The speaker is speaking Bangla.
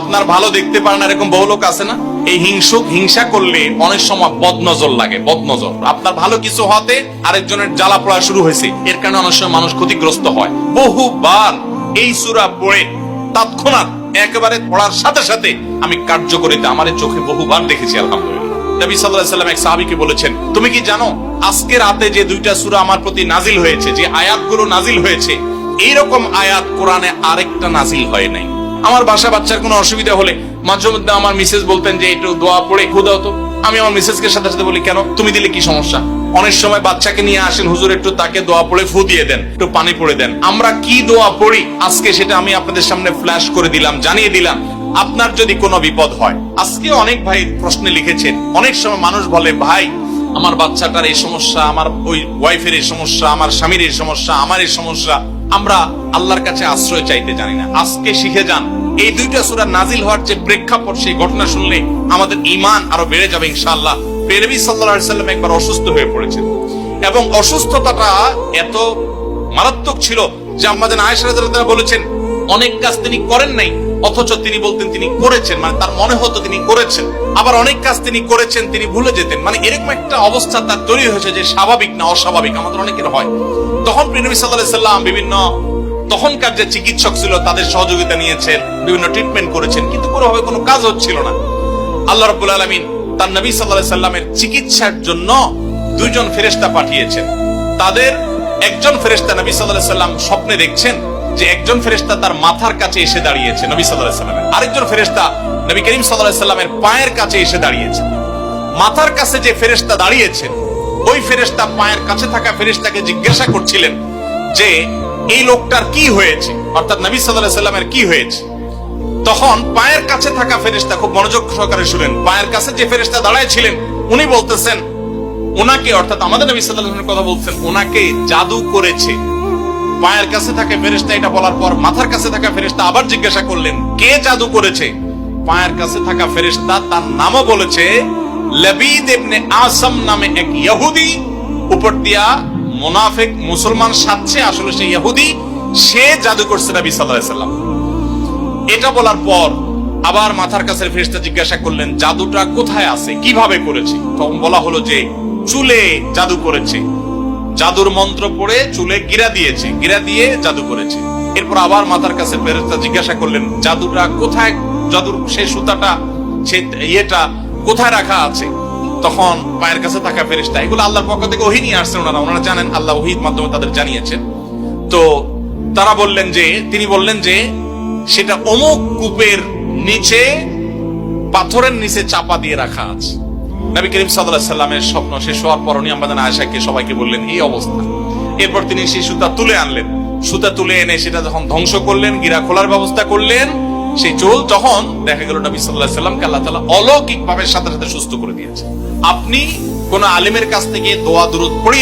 আপনার ভালো দেখতে পারেন এরকম বহু লোক আছে না? এই হিংসা করলে অনেক সময় বদনজর লাগে, বদনজর। আপনার ভালো কিছু হতে আরেকজনের জ্বালা পড়া শুরু হয়েছে, এর কারণে অনেক সময় মানুষ ক্ষতিগ্রস্ত হয়। বহুবার এই সূরা পড়ে তৎক্ষণাৎ একেবারে পড়ার সাথে সাথে আমি কার্যকরিতা আমার চোখে বহুবার দেখেছি, আলহামদুলিল্লাহ। নবী সাল্লাল্লাহু আলাইহি ওয়াসাল্লাম এক সাহাবীকে বলেছেন, তুমি কি জানো আজকে রাতে যে দুইটা সূরা আমার প্রতি নাজিল হয়েছে, যে আয়াতগুলো নাজিল হয়েছে, এইরকম আয়াত কোরআনে আরেকটা নাজিল হয় নাই। আমার বাসা বাচ্চার কোনো অসুবিধা হলে মাঝে মধ্যে আমার মিসেস বলতেন যে একটু দোয়া পড়ে খুদাও তো। আমি আমার মিসেসকে সাথে সাথে বলি, কেন, তুমি দিলে কি সমস্যা? অনেক সময় বাচ্চাকে নিয়ে আসেন, হুজুর একটু তাকে দোয়া পড়ে ফু দিয়ে দেন, একটু পানি পড়ে দেন। আমরা কি দোয়া পড়ি আজকে সেটা আমি আপনাদের সামনে ফ্ল্যাশ করে দিলাম, জানিয়ে দিলাম। আপনার যদি কোনো বিপদ হয়, আজকে অনেক ভাই প্রশ্নে লিখেছেন, অনেক সময় মানুষ বলে, ভাই আমার বাচ্চাটার এই সমস্যা, আমার ওই ওয়াইফের এই সমস্যা, আমার স্বামীর এই সমস্যা, আমার এই সমস্যা। আমরা আল্লাহর কাছে আশ্রয় চাইতে জানি না। আজকে শিখে যান, এই দুইটা সূরা নাজিল হওয়ার যে প্রেক্ষাপট, সেই ঘটনা শুনলে আমাদের ঈমান আরো বেড়ে যাবে ইনশাআল্লাহ। নবী সাল্লাল্লাহু আলাইহি ওয়াসাল্লাম একবার অসুস্থ হয়ে পড়েছেন এবং অসুস্থতাটা এত মারাত্মক ছিল যে আমাদের আয়েশা রাদিয়াল্লাহু আনহা বলেছেন, অনেক কাজ তিনি করেন নাই অথচ তিনি বলতেন তিনি করেছেন, মানে তার মনে হতো তিনি করেছেন। আবার অনেক কাজ তিনি করেছেন তিনি ভুলে যেতেন, মানে এরকম একটা অবস্থা তার তৈরি হয়েছে যে স্বাভাবিক না অস্বাভাবিক, আমাদের অনেকের হয়। তখন নবী সাল্লাল্লাহু আলাইহি ওয়াসাল্লাম বিভিন্ন তখনকার যে চিকিৎসক ছিল তাদের সহযোগিতা নিয়েছেন, বিভিন্ন ট্রিটমেন্ট করেছেন, কিন্তু কোনোভাবে কোনো কাজ হচ্ছিল না। আল্লাহ রাব্বুল আলামিন তার নবী সাল্লাল্লাহু আলাইহি ওয়াসাল্লামের চিকিৎসার জন্য দুইজন ফেরেশতা পাঠিয়েছেন। তাদের একজন ফেরেশতা নবী সাল্লাল্লাহু আলাইহি ওয়াসাল্লাম স্বপ্নে দেখছেন যে একজন ফেরেশতা তার মাথার কাছে এসে দাঁড়িয়েছে নবী সাল্লাল্লাহু আলাইহি ওয়াসাল্লামের, আরেকজন ফেরেশতা নবী করিম সাল্লাল্লাহু আলাইহি ওয়াসাল্লামের পায়ের কাছে এসে দাঁড়িয়েছে। মাথার কাছে যে ফেরেশতা দাঁড়িয়েছেন, ওই ফেরেশতা পায়ের কাছে থাকা ফেরেশতাকে জিজ্ঞাসা করছিলেন যে এই লোকটার কি হয়েছে, অর্থাৎ নবী সাল্লাল্লাহু আলাইহি ওয়াসাল্লামের কি হয়েছে। তখন পায়ের কাছে থাকা ফেরেশতা খুব মনোযোগ সহকারে শুনেন, পায়ের কাছে যে ফেরেশতা দাঁড়ায় ছিলেন উনি বলতেছেন, ওনাকে, অর্থাৎ আমাদের নবী সাল্লাল্লাহু আলাইহি ওয়াসাল্লামের কথা বলছেন, ওনাকে জাদু করেছে। পায়ের কাছে থাকা ফেরেশতা এটা বলার পর মাথার কাছে থাকা ফেরেশতা আবার জিজ্ঞাসা করলেন, কে জাদু করেছে? পায়ের কাছে থাকা ফেরেশতা তার নামও বলেছে, লাবিদ ইবনে আসাম নামে এক ইহুদি, উপর দিয়া মুনাফিক মুসলমান সাজছে, আসলে সে ইহুদি, সে জাদু করছে নবী সাল্লাল্লাহু আলাইহি ওয়াসাল্লাম। এটা বলার পর আবার মাথার কাছে ফেরেশতা জিজ্ঞাসা করলেন, জাদুটা কোথায় আছে, কিভাবে করেছে? তখন বলা হলো যে চুলে জাদু করেছে, জাদুর মন্ত্র পড়ে চুলে গিরা দিয়েছে, গিরা দিয়ে জাদু করেছে। এরপর আবার মাথার কাছে ফেরেশতা জিজ্ঞাসা করলেন, জাদুটা কোথায়, জাদুর সেই সুতাটা, সেই ইয়েটা কোথায় রাখা আছে? তখন পায়ের কাছে থাকা ফেরেশতা, এগুলো আল্লাহর পক্ষ থেকে ওহী নিয়ে আসছেন, ওনারা জানেন, আল্লাহ ওহীর মাধ্যমে তাদের জানিয়েছেন। তো তারা বললেন যে, তিনি বললেন যে সেটা অমুক কূপের নিচে, পাথরের নিচে চাপা দিয়ে রাখা আছে। নবী করিম সাল্লাল্লাহু আলাইহি ওয়াসাল্লামের স্বপ্ন শেষ হওয়ার পর উনি আমাদের আয়েশাকে সবাইকে বললেন এই অবস্থা। এরপর তিনি সেই সুতা তুলে আনলেন, সুতা তুলে এনে সেটা যখন ধ্বংস করলেন, গিরা খোলার ব্যবস্থা করলেন, সেই চুল, তখন দেখা গেল নবী সাল্লাল্লাহু আলাইহি ওয়াসাল্লামকে আল্লাহ তাআলা অলৌকিক ভাবে সাথে সাথে সুস্থ করে দিয়েছে। আপনি কোন আলেমের কাছ থেকে দোয়া দুরূদ পড়িয়ে